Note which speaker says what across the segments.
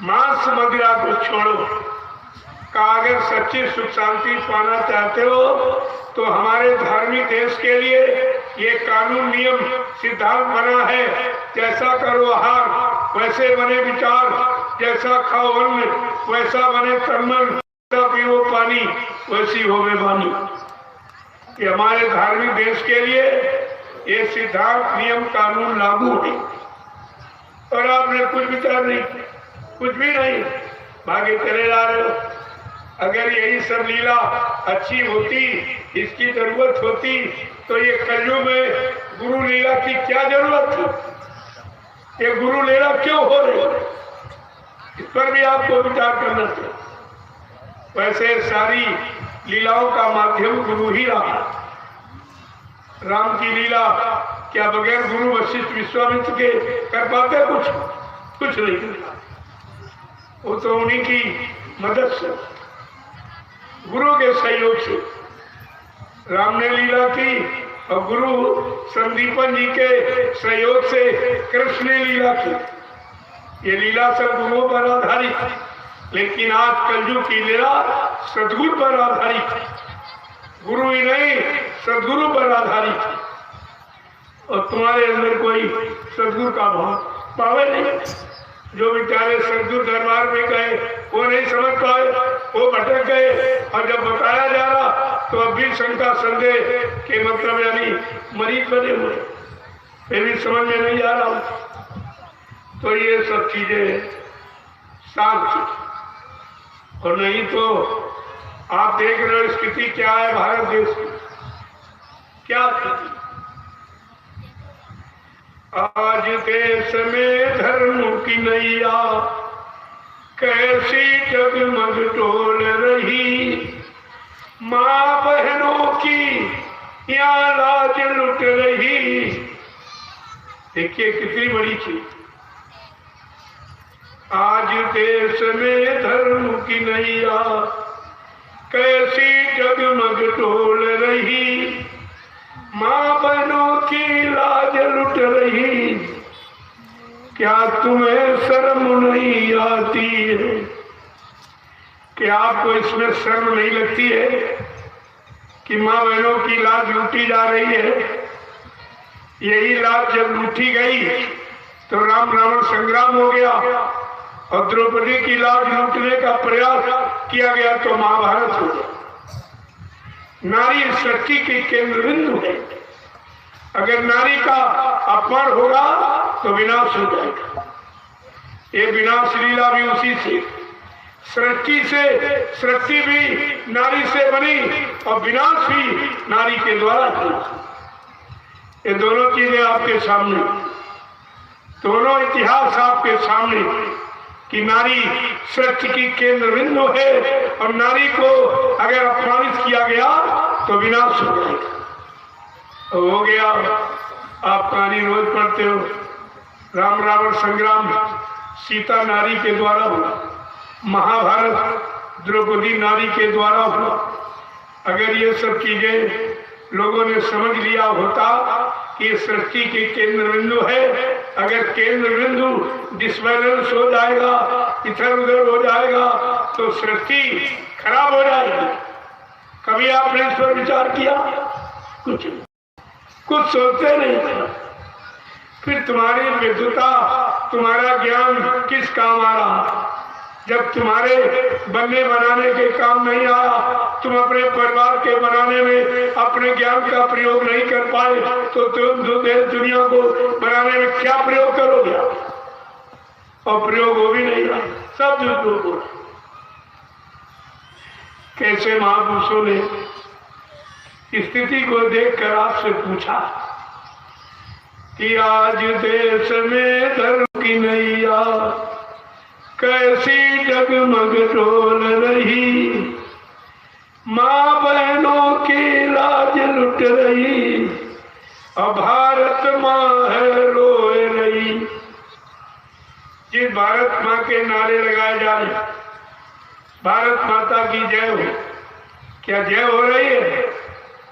Speaker 1: मांस मदिरा को छोड़ो। का अगर सच्ची सुख शांति पाना चाहते हो तो हमारे धार्मिक देश के लिए ये कानून नियम सिद्धांत बना है, जैसा करो आहार वैसे बने विचार, जैसा खाओ अन्न वैसा बने तन मन, जैसा पियो पानी वैसी होवे वाणी। ये हमारे धार्मिक देश के लिए ये सिद्धांत नियम कानून लागू है। और आपने कुछ विचार नहीं, कुछ भी नहीं, भागे चले जा रहे हो। अगर यही सब लीला अच्छी होती, इसकी जरूरत होती, तो ये कलयुग में गुरु लीला की क्या जरूरत थी? ये गुरु लीला क्यों हो रही है, इस पर भी आपको विचार करना चाहिए। वैसे सारी लीलाओं का माध्यम गुरु ही रहा। राम की लीला क्या बगैर गुरु वशिष्ठ विश्वामित्र के कर पाते? कुछ नहीं। वो तो उन्हीं की मदद से, गुरु के सहयोग से राम ने लीला की, और गुरु संदीपन जी के सहयोग से कृष्ण ने लीला की। ये लीला सब गुरुओं पर आधारित है, लेकिन आज कलयुग की लीला सदगुरु पर आधारित है। गुरु ही नहीं, सदगुरु पर आधारित है। और तुम्हारे अंदर कोई सदगुरु का भाव पावे नहीं। जो बेचारे सदगुरु दरबार में गए वो नहीं समझ पाए, वो भटक गए, और जब बताया जा रहा तो अब भी शंका संदेह के मतलब यानी मरीज बने हुए, फिर भी समझ में नहीं आ रहा। तो ये सब चीजें शांत, और नहीं तो आप देख रहे हो स्थिति क्या है भारत देश की, क्या स्थिति। आज देश में धर्म की नैया कैसी जगमग डोल रही, माँ बहनों की यहाँ लाज लुट रही। देखिए कितनी बड़ी चीज। आज देश में धर्म की नैया कैसी जगमग डोल रही, माँ बहनों की लाज लुट रही। क्या तुम्हें शर्म नहीं आती है? क्या आपको इसमें शर्म नहीं लगती है कि माँ बहनों की लाज लूटी जा रही है? यही लाज जब लूटी गई तो राम रावण संग्राम हो गया, और द्रौपदी की लाज लूटने का प्रयास किया गया तो महाभारत हो गया। नारी सृष्टि की केंद्र बिंदु है। अगर नारी का अपमान होगा तो विनाश हो जाएगा। ये विनाश लीला भी उसी से, सृष्टि से, सृष्टि भी नारी से बनी और विनाश भी नारी के द्वारा हुआ। ये दोनों चीजें आपके सामने, दोनों इतिहास आपके सामने, कि नारी सृष्टि की केंद्र बिंदु है, और नारी को अगर अपमानित किया गया तो विनाश हो जाएगा। हो गया। आप कहानी रोज पढ़ते हो, राम रावण संग्राम सीता नारी के द्वारा हुआ, महाभारत द्रौपदी नारी के द्वारा हुआ। अगर ये सब चीजें लोगों ने समझ लिया होता कि सृष्टि की केंद्र बिंदु है, अगर केंद्र बिंदु डिसबैलेंस हो जाएगा, इधर उधर हो जाएगा, तो सृष्टि खराब हो जाएगी। कभी आपने इस पर विचार किया? कुछ सोचते नहीं। फिर तुम्हारी विद्वता, तुम्हारा ज्ञान किस काम आ रहा? जब तुम्हारे बनने बनाने के काम नहीं आया, तुम अपने परिवार के बनाने में अपने ज्ञान का प्रयोग नहीं कर पाए, तो तुम दुनिया को बनाने में क्या प्रयोग करोगे? और प्रयोग हो भी नहीं रहा, सब झूठ हो। कैसे महापुरुषों ने स्थिति को देखकर आपसे पूछा कि आज देश में धर्म की नैया कैसी जगमग डोल रही, माँ बहनों की लाज लुट रही, और भारत माँ है रोए रही। जिस भारत माँ के नारे लगाए जा रहे, भारत माता की जय हो, क्या जय हो रही है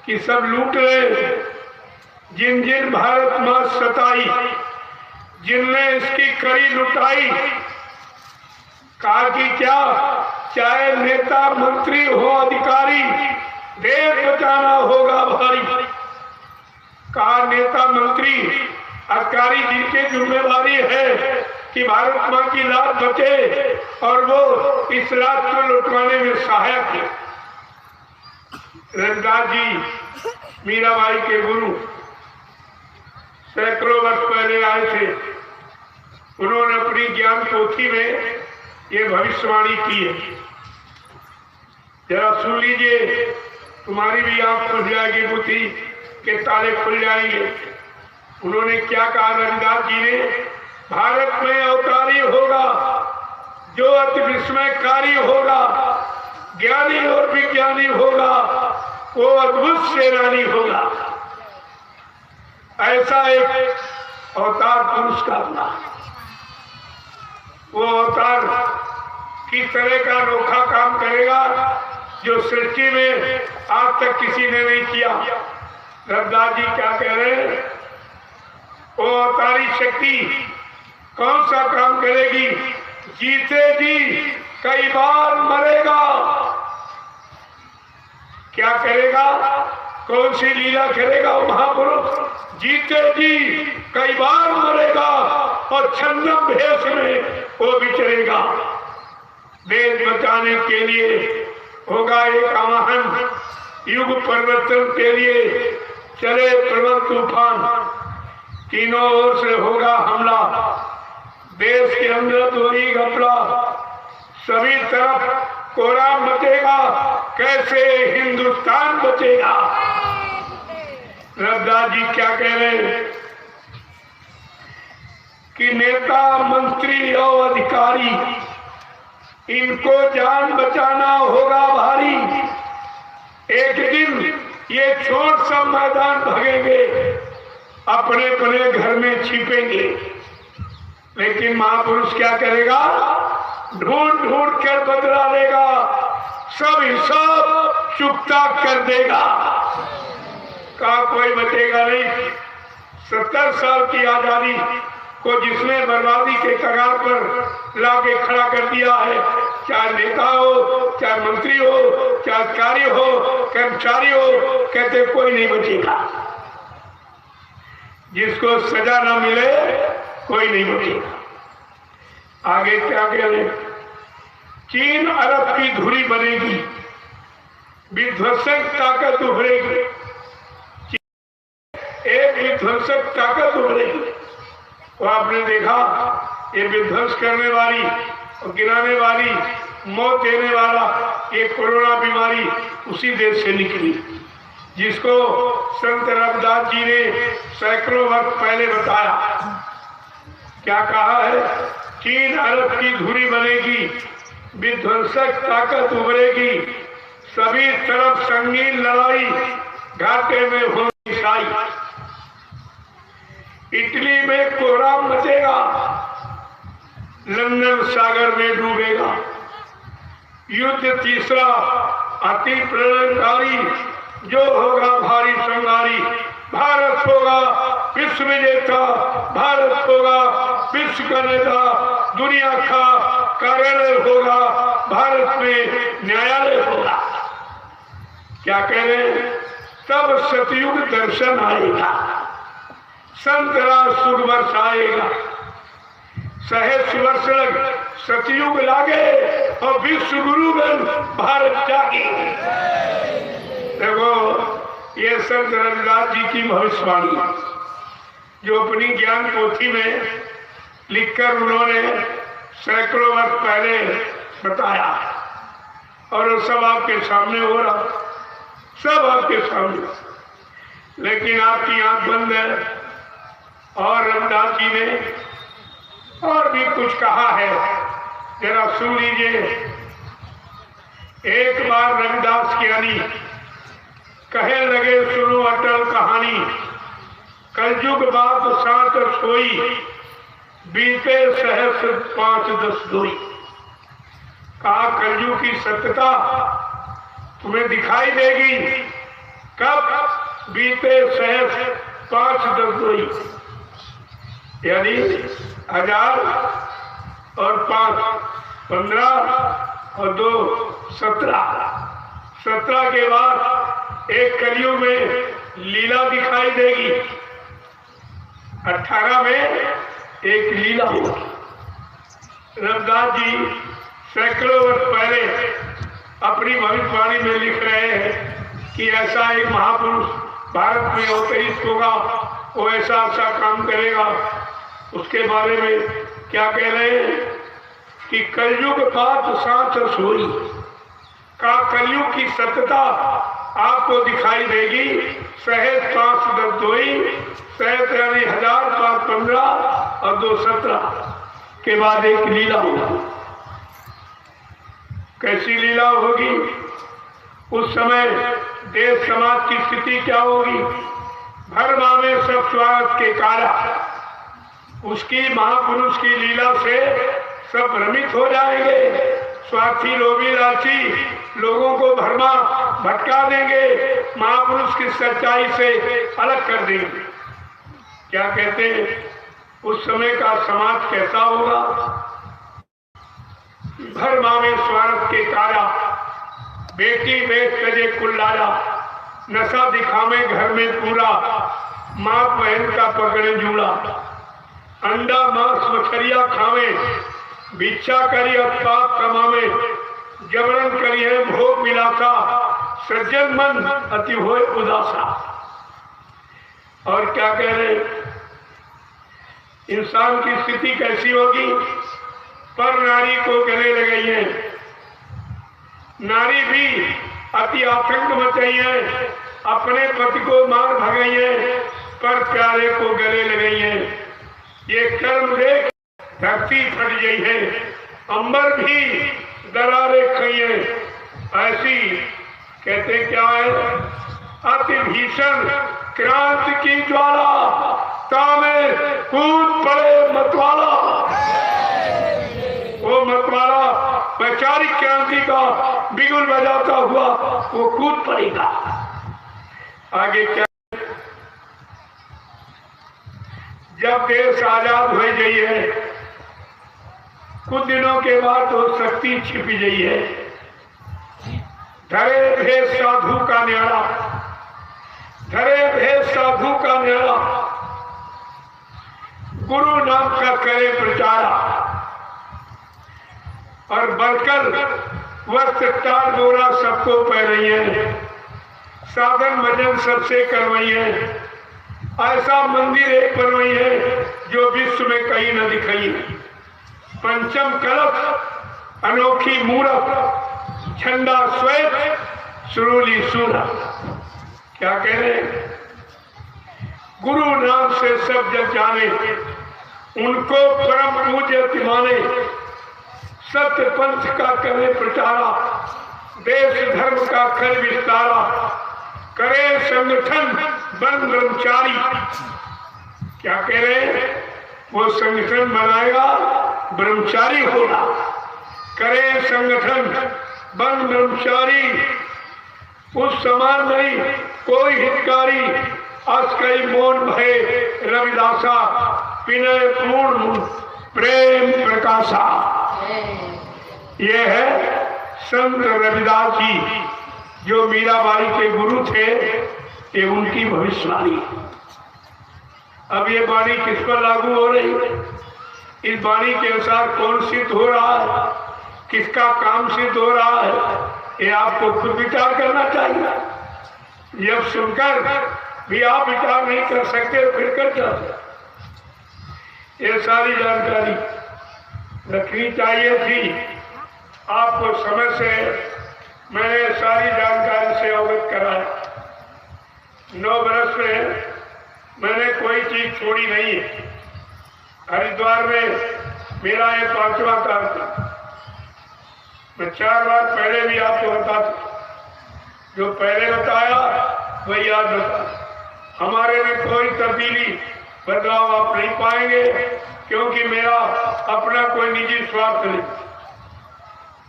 Speaker 1: कि सब लूट रहे? जिन जिन भारत माँ सताई, जिनने इसकी कड़ी लुटाई, कहा कि क्या, चाहे नेता मंत्री हो अधिकारी, देश बचाना होगा भारी। कहा नेता मंत्री अधिकारी जिनकी जिम्मेदारी है कि भारत मां की लाज बचे और वो इस राज को लुटवाने में सहायक है। रविदास जी मीराबाई के गुरु सैकड़ों वर्ष पहले आए थे। उन्होंने अपनी ज्ञान पोथी में ये भविष्यवाणी की है, जरा सुन लीजिए, तुम्हारी भी आंख खुल जाएगी, बुद्धि के ताले खुल जाएंगे। उन्होंने क्या कहा रविदास जी ने, भारत में अवतारी होगा जो अति विस्मयकारी होगा, ज्ञानी और विज्ञानी होगा, वो अद्भुत सेनानी होगा। ऐसा एक अवतार पुरुष का बना, वो अवतार किस तरह का अनोखा काम करेगा जो सृष्टि में आज तक किसी ने नहीं किया। रविदास जी क्या कह रहे हैं, वो अवतारी शक्ति कौन सा काम करेगी, जीते जी कई बार मरेगा। क्या करेगा, कौन सी लीला करेगा वो महापुरुष, जीते जी कई बार मरेगा और छन्नम भेष में वो विचरेगा। देश बचाने के लिए होगा एक आवाहन, युग परिवर्तन के लिए चले प्रबल तूफान, तीनों ओर से होगा हमला, देश के अंदर दूरी घपला, सभी तरफ कोहरा मचेगा, कैसे हिंदुस्तान बचेगा। रविदास जी क्या कह रहे हैं कि नेता मंत्री और अधिकारी इनको जान बचाना होगा भारी। एक दिन ये छोट सा मैदान भगेंगे, अपने अपने घर में छिपेंगे, लेकिन महापुरुष क्या करेगा, ढूंढ ढूंढ कर बदला लेगा, सब हिसाब चुकता कर देगा। कहा कोई बचेगा नहीं। 70 साल की आजादी को जिसने बर्बादी के कगार पर लाके खड़ा कर दिया है, चाहे नेता हो, चाहे मंत्री हो, चाहे अधिकारी हो, कर्मचारी हो, कहते कोई नहीं बचेगा। जिसको सजा ना मिले कोई नहीं बचेगा। आगे क्या कह रहे, चीन अरब की धुरी बनेगी, विध्वंसक ताकत उभरेगी, एक विध्वंसक ताकत उभरेगी। तो आपने देखा ये विध्वंस करने वाली और गिराने वाली, मौत देने वाला ये कोरोना बीमारी उसी देश से निकली, जिसको संत रविदास जी ने सैकड़ों वर्ष पहले बताया। क्या कहा है, चीन अरब की धुरी बनेगी, विध्वंसक ताकत उभरेगी, सभी तरफ संगीन लड़ाई, घाटे में होगी साई। इटली में कोहरा मचेगा, लंदन सागर में डूबेगा। युद्ध तीसरा अति प्रलयकारी, जो होगा भारी संगारी। भारत होगा विश्व विजेता, भारत होगा विश्व का नेता, दुनिया का कार्यालय होगा, भारत में न्यायालय होगा। क्या कह रहे हैं, तब सतयुग दर्शन आएगा, संत राज सुख वर्ष आएगा, सहस्र वर्ष लग सतयुग लागे और विश्व गुरु बन भारत जागे। देखो ये संत रविदास जी की भविष्यवाणी जो अपनी ज्ञान पोथी में लिखकर उन्होंने सैकड़ों वर्ष पहले बताया, और वो सब आपके सामने हो रहा, सब आपके सामने। लेकिन आपकी आंख बंद है। और रविदास जी ने और भी कुछ कहा है, जरा सुन लीजिए। एक बार रविदास ज्ञानी कहे लगे, सुनो अटल कहानी, कलयुग बात सात सोई, बीते सहस्र 5-10 दोई। कहा कलयुग की सत्यता तुम्हें दिखाई देगी कब, बीते सहस्र 5-10 दोई, यानी 1000 और 5 15 और 2 17। 17 के बाद एक कलयुग में लीला दिखाई देगी। 18 में एक लीला होगी। रविदास जी सैकड़ों वर्ष पहले अपनी भविष्यवाणी में लिख रहे हैं कि ऐसा एक महापुरुष भारत में अवतरित होगा, वो ऐसा ऐसा काम करेगा। उसके बारे में क्या कह रहे हैं कि कलयुग बात सांस सोई का, कलयुग की सत्यता आपको दिखाई देगी। सहज 5 10 दोई, सहज यानी 1000 5 15 और 2 17 के बाद एक लीला होगी। कैसी लीला होगी? उस समय देश समाज की स्थिति क्या होगी? भरमा में सब स्वार्थ के कारा, उसकी महापुरुष की लीला से सब भ्रमित हो जाएंगे। स्वार्थी लोभी लालची लोगों को भरमा भटका देंगे, महापुरुष की सच्चाई से अलग कर देंगे। क्या कहते हैं उस समय का समाज कैसा होगा? भरमा में स्वार्थ के कारा, बेटी बेच तजे कुल्लारा, नशा दिखावे घर में पूरा, माँ बहन का पकड़े जूड़ा, अंडा मांस मछलिया खावे, भिक्षा करी अब पाप कमावे, जबरन करी है भोग मिलासा, सज्जन मन अति होए उदासा। और क्या कह रहे? इंसान की स्थिति कैसी होगी? पर नारी को गले लगाई है, नारी भी अति आतंक मचाई है, अपने पति को मार भगाई है, पर प्यारे को गले लगाई है। ये कर्म देख धरती फट गई है, अंबर भी दरारे खाई है। ऐसी कहते क्या है? अति भीषण क्रांति की ज्वाला, तामे कूद पड़े मतवाला। वो मतवाला वैचारिक क्रांति का बिगुल बजाता हुआ वो कूद पड़ेगा। आगे क्या? जब देश आजाद हो गई है, कुछ दिनों के बाद वो शक्ति छिप गई है। धरे भेद साधु का न्यारा, धरे भेद साधु का न्यारा, गुरु नाम का करे प्रचारा, और बलकर वस्त्र तार बोरा सबको पह रही है, साधन भजन सबसे करवाई है। ऐसा मंदिर एक बनवाई है जो विश्व में कहीं न दिखाई। पंचम कलश अनोखी मूरत, झंडा श्वेत सुरूली सूरत। क्या कह रहे? गुरु नाम से सब जग जाने, उनको परम पूज्य माने, सत्य पंथ का करे प्रचारा, देश धर्म का कर विस्तारा, करे संगठन बन ब्रह्मचारी। क्या कह रहे? वो संगठन बनाएगा, ब्रह्मचारी होगा। करे संगठन बन ब्रह्मचारी, उस समान नहीं कोई हितकारी, अस्कई मौन भय रविदासा, विनय पूर्ण प्रेम प्रकाशा। ये है संत रविदास जी जो मीराबाई के गुरु थे, ये उनकी भविष्यवाणी। अब ये वाणी किस पर लागू हो रही है? इस वाणी के अनुसार कौन सिद्ध हो रहा है, किसका काम सिद्ध हो रहा है, ये आपको खुद विचार करना चाहिए। जब सुनकर भी आप विचार नहीं कर सकते फिर कर जाते। ये सारी जानकारी रखनी चाहिए थी आपको। समय से मैंने सारी जानकारी से अवगत कराया। 9 वर्ष में मैंने कोई चीज छोड़ी नहीं है। हरिद्वार में मेरा ये 5वां कार्य था। मैं 4 बार पहले भी आपको बताता, जो पहले बताया वही याद बता। हमारे में कोई तब्दीली बदलाव आप नहीं पाएंगे, क्योंकि मेरा अपना कोई निजी स्वार्थ नहीं।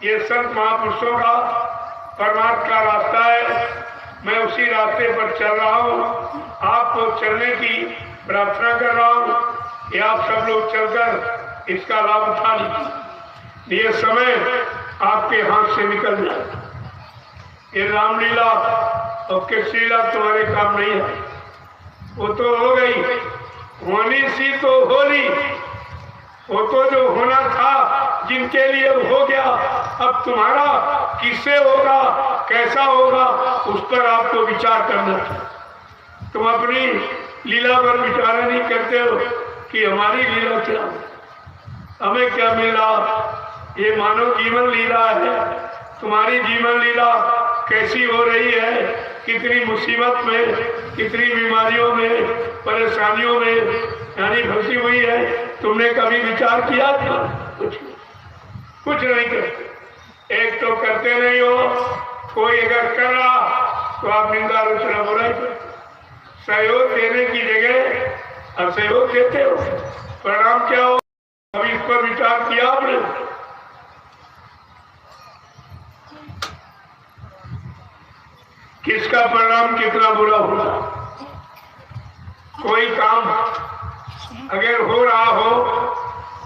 Speaker 1: ये संत महापुरुषों का परमार्थ का रास्ता है, मैं उसी रास्ते पर चल रहा हूँ। आपको चलने की प्रार्थना कर रहा हूँ कि आप सब लोग चलकर इसका लाभ उठा लीजिए। ये समय आपके हाथ से निकल जाए। ये रामलीला और कृष्ण लीला तुम्हारे काम नहीं है। वो तो हो गई, होनी सी तो होली, वो तो जो होना था जिनके लिए हो गया। अब तुम्हारा किससे होगा, कैसा होगा, उस पर आपको विचार करना चाहिए। तुम अपनी लीला पर विचार नहीं करते हो कि हमारी लीला क्या, हमें क्या मिला। ये मानव जीवन लीला है, तुम्हारी जीवन लीला कैसी हो रही है, कितनी मुसीबत में, कितनी बीमारियों में, परेशानियों में यानी फंसी हुई है। तुमने कभी विचार किया था? कुछ नहीं करते। एक तो करते नहीं हो, कोई अगर कर रहा तो आप निंदा आलोचना बुराई करते। सहयोग देने की जगह असहयोग देते हो, परिणाम क्या हो? अभी इस पर विचार किया आपने? किसका परिणाम कितना बुरा होगा? कोई काम अगर हो रहा हो,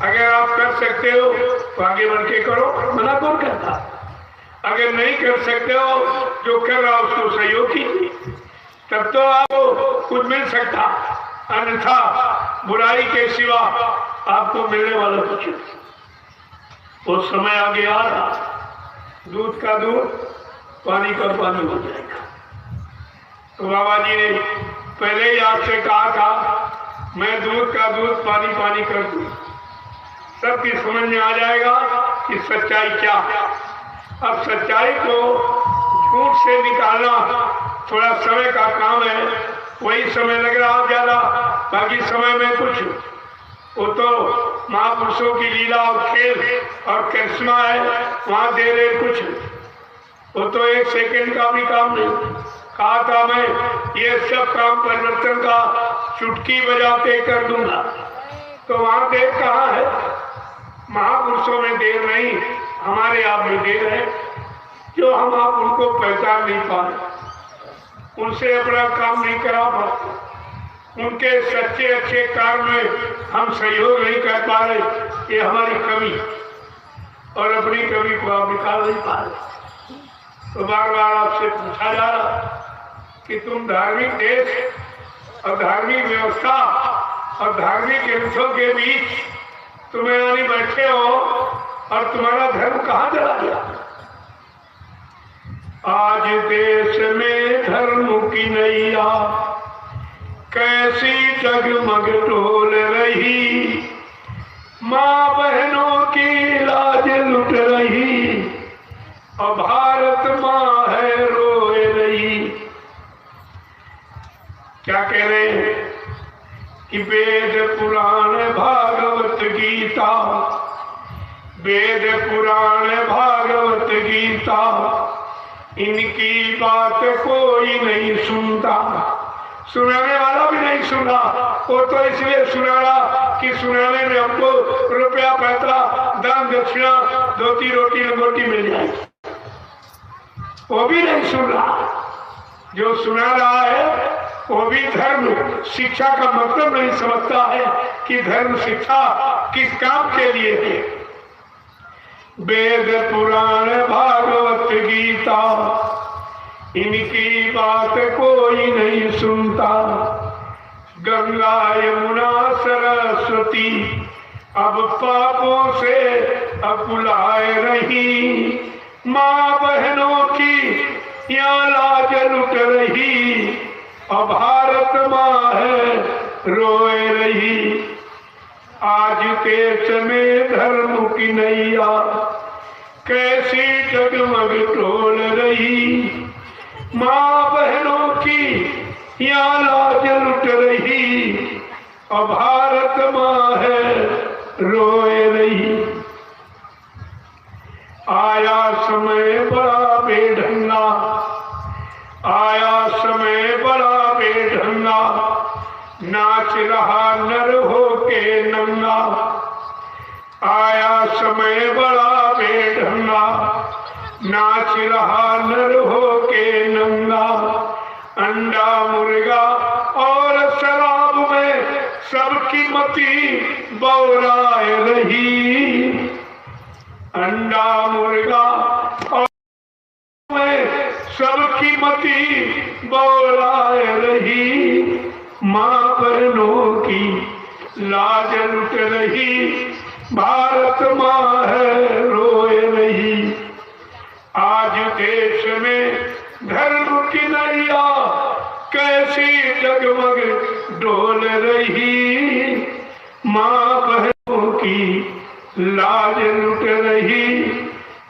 Speaker 1: अगर आप कर सकते हो तो आगे बढ़ के करो, मना कौन करता? अगर नहीं कर सकते हो, जो कर रहा उसको सहयोग कीजिए, तब तो आपको कुछ मिल सकता। अन्यथा बुराई के सिवा आपको मिलने वाला कुछ नहीं। वो समय आगे आ रहा, दूध का दूध, पानी का पानी हो जाएगा। तो बाबा जी ने पहले ही आपसे कहा था, मैं दूध का दूध, पानी पानी कर दूं। सबकी समझ में आ जाएगा कि सच्चाई क्या है। अब सच्चाई को झूठ से निकालना थोड़ा समय का काम है। वही समय लग रहा ज्यादा, बाकी समय में कुछ वो तो महापुरुषों की लीला और खेल और करिश्मा है, वहां दे रहे कुछ, वो तो एक सेकंड का भी काम नहीं। कहा था मैं ये सब काम परिवर्तन का चुटकी बजाते कर दूंगा, तो वहां देर कहाँ है? महापुरुषों में देर नहीं, हमारे आप में देर है, जो हम आप उनको पहचान नहीं पा रहे, उनसे अपना काम नहीं करा पाते, उनके सच्चे अच्छे कार्य में हम सहयोग नहीं कर पा रहे। ये हमारी कमी, और अपनी कमी को आप निकाल नहीं पा रहे। तो बार बार आपसे पूछा जा रहा कि तुम धार्मिक देश और धार्मिक व्यवस्था और धार्मिक ग्रंथों के बीच तुम्हें आने बैठे हो, और तुम्हारा धर्म कहाँ चला गया? आज देश में धर्म की नैया कैसी जगमग डोल रही, माँ बहनों की लाज लुट रही, और भारत माँ है रोए रही। क्या कह रहे हैं कि वेद पुराण भागवत गीता, वेद पुराण भागवत गीता, इनकी बात कोई नहीं सुनता। सुनाने वाला भी नहीं सुना, वो तो इसलिए सुनाना कि सुनाने में हमको रुपया पैसा दान दक्षिणा धोती रोटी लंगोटी मिल जाएगी, वो भी नहीं सुन रहा। जो सुना रहा है वो भी धर्म शिक्षा का मतलब नहीं समझता है कि धर्म शिक्षा किस काम के लिए है। वेद पुराण भागवत गीता, इनकी बात कोई नहीं सुनता। गंगा यमुना सरस्वती अब पापों से अकुलाए रही, माँ बहनों की यहाँ लाज लुट रही, और भारत माँ है रोए रही। आज देश में धर्म की नैया कैसी जगमग डोल रही, माँ बहनों की यहाँ लाज लुट रही, और भारत माँ है रोए रही। आया समय बड़ा बेढंगा, आया समय बड़ा बेढंगा, नाच रहा नर होके नंगा। आया समय बड़ा बेढंगा, नाच रहा नर होके नंगा। अंडा मुर्गा और शराब में सबकी मती बौराए रही। अंडा मुर्गा और सबकी मती बोलाए रही, माँ बहनों की लाज लुट रही, भारत माँ है रोए रही। आज देश में धर्म की नैया कैसी जगमग डोल रही, माँ बहनों की लाज लुट रही,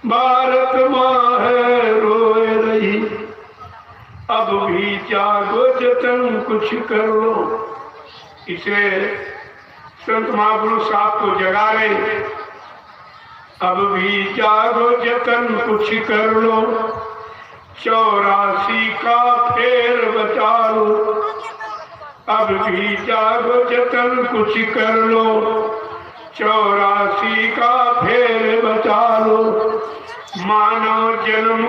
Speaker 1: भारत माँ है रोए रही। अब भी जागो जतन कुछ कर लो, इसे संत महापुरुष साहब को जगा रहे। अब भी जागो जतन कुछ कर लो, 84 का फेर बचा लो। अब भी जागो जतन कुछ कर लो, 84 का फेर बचा लो। मानव जन्म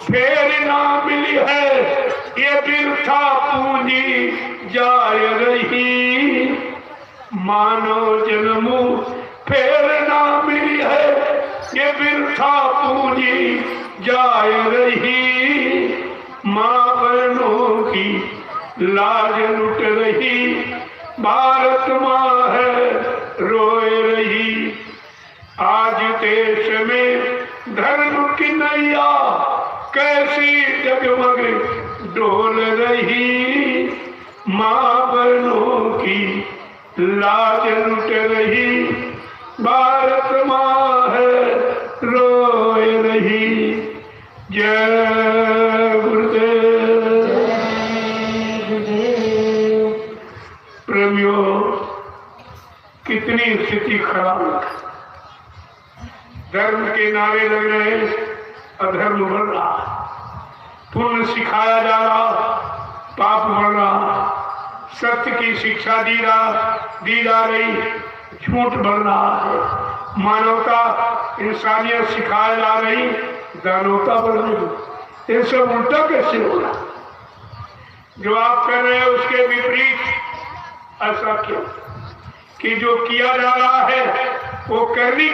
Speaker 1: फेर ना मिली है, ये बिरथा पूंजी जाय रही। मानव जन्म फेर ना मिली है, ये बिरथा पूंजी जाय रही। माँ बहनों की लाज लुट रही, भारत माँ है रोए रही। आज देश में धर्म की नैया कैसी जगमग डोल रही, माँ बहनों की लाज लुट रही, भारत माँ है रोए रही। जय गुरुदेव। प्रेमियों, कितनी स्थिति खराब है। धर्म के नारे लग रहे, अधर्म बढ़ रहा, पुण्य सिखाया जा रहा, पाप बढ़ रहा। सत्य की शिक्षा दी जा रही, झूठ बढ़ रहा है। मानवता इंसानियत सिखाया जा रही, दानवता बढ़ रही। ये सब उल्टा कैसे हो रहा? जो आप कर रहे हैं उसके विपरीत। ऐसा क्यों कि जो किया जा रहा है वो करनी